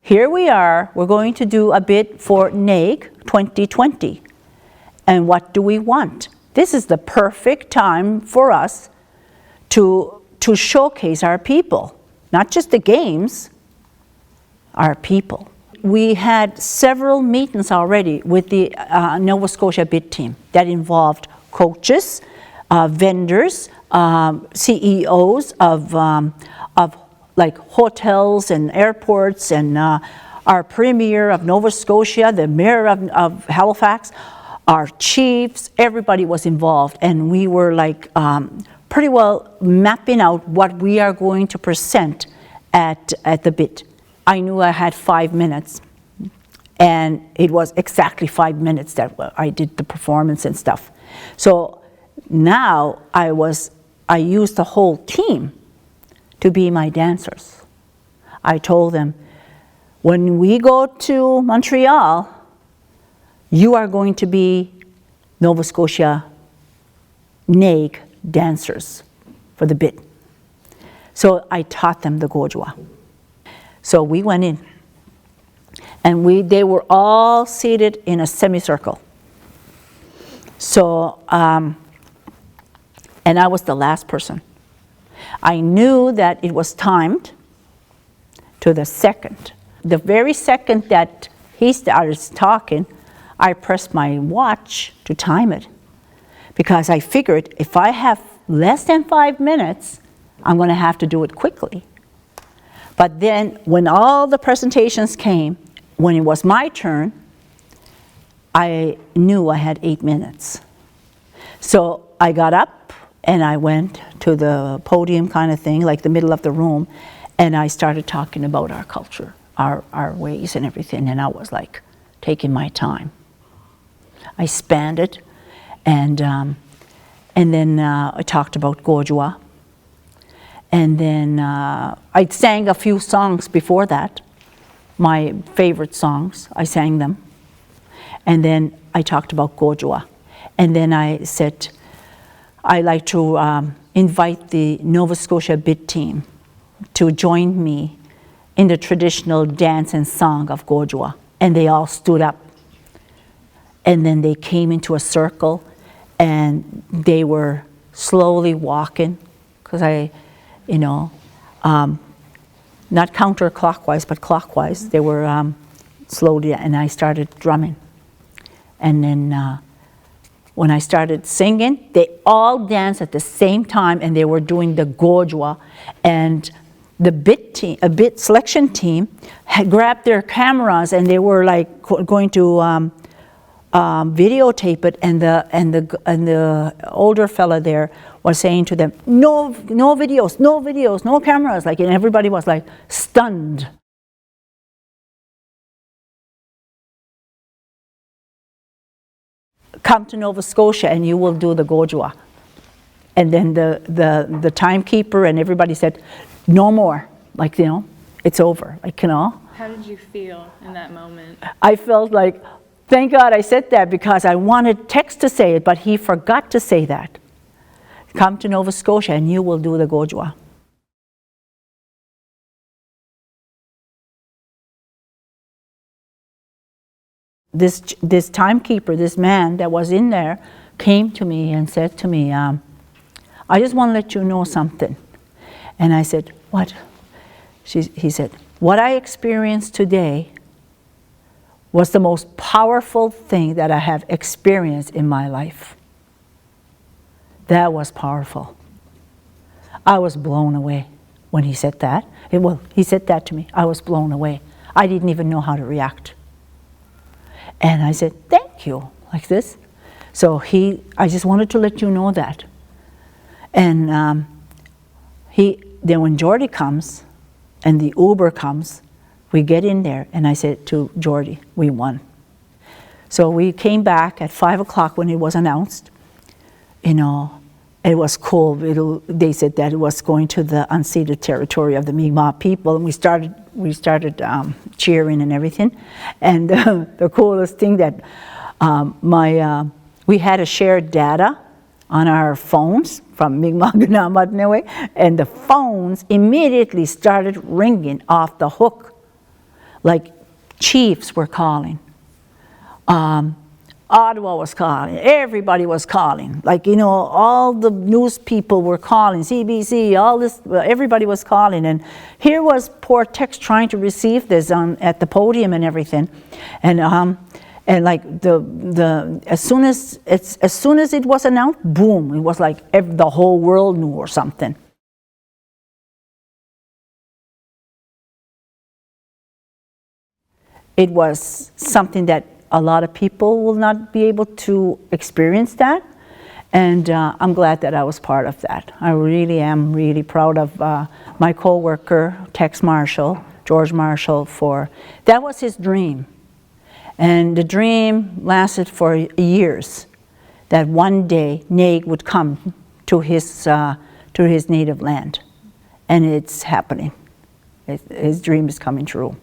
Here we are, we're going to do a bit for NAIG 2020. And what do we want? This is the perfect time for us to showcase our people, not just the games, our people. We had several meetings already with the Nova Scotiabid team that involved coaches, vendors, CEOs of like hotels and airports, and our premier of Nova Scotia, the mayor of Halifax, our chiefs, everybody was involved, and we were like pretty well mapping out what we are going to present at the bit. I knew I had 5 minutes, and it was exactly 5 minutes that I did the performance and stuff. So now I used the whole team to be my dancers. I told them, when we go to Montreal, you are going to be Nova Scotia NAIG dancers for the bit. So I taught them the Gojwa. So we went in, and they were all seated in a semicircle. So, and I was the last person. I knew that it was timed to the second. The very second that he started talking, I pressed my watch to time it, because I figured if I have less than 5 minutes, I'm going to have to do it quickly. But then when all the presentations came, when it was my turn, I knew I had 8 minutes. So I got up and I went to the podium kind of thing, like the middle of the room, and I started talking about our culture, our ways and everything, and I was like taking my time. I spanned it, and then I talked about Gojwa, and then I sang a few songs before that, my favorite songs, I sang them, and then I talked about Gojwa, and then I said, I'd like to invite the Nova Scotiabid team to join me in the traditional dance and song of Gojwa. And they all stood up. And then they came into a circle, and they were slowly walking, because not counterclockwise, but clockwise. They were slowly, and I started drumming. And then when I started singing, they all danced at the same time, and they were doing the Gojwa. And the bit selection team had grabbed their cameras, and they were like going to videotape it. And the older fella there was saying to them, "No videos, no videos, no cameras!" Like, and everybody was like stunned. Come to Nova Scotia and you will do the Gojwa. And then the timekeeper and everybody said, no more, like, it's over, like, How did you feel in that moment? I felt like, thank God I said that, because I wanted Tex to say it, but he forgot to say that. Come to Nova Scotia and you will do the Gojwa. This timekeeper, this man that was in there, came to me and said to me, I just want to let you know something. And I said, what? He said, what I experienced today was the most powerful thing that I have experienced in my life. That was powerful. I was blown away when he said that. He said that to me. I was blown away. I didn't even know how to react. And I said, thank you, like this. So I just wanted to let you know that. And then when Jeddore comes and the Uber comes, we get in there, and I said to Jeddore, we won. So we came back at 5 o'clock when it was announced. It was cool. They said that it was going to the unceded territory of the Mi'kmaq people, and we started cheering and everything. And the coolest thing that we had a shared data on our phones from Mi'kmaq, and the phones immediately started ringing off the hook. like chiefs were calling. Ottawa was calling, everybody was calling. Like, you know, all the news people were calling, CBC, all this, everybody was calling. And here was poor Tex trying to receive this at the podium and everything. And like as soon as it was announced, boom, it was like the whole world knew or something. It was something that a lot of people will not be able to experience that, and I'm glad that I was part of that. I really am really proud of my co-worker, Tex Marshall, George Marshall, for that was his dream, and the dream lasted for years, that one day NAIG would come to his native land, and it's happening. His dream is coming true.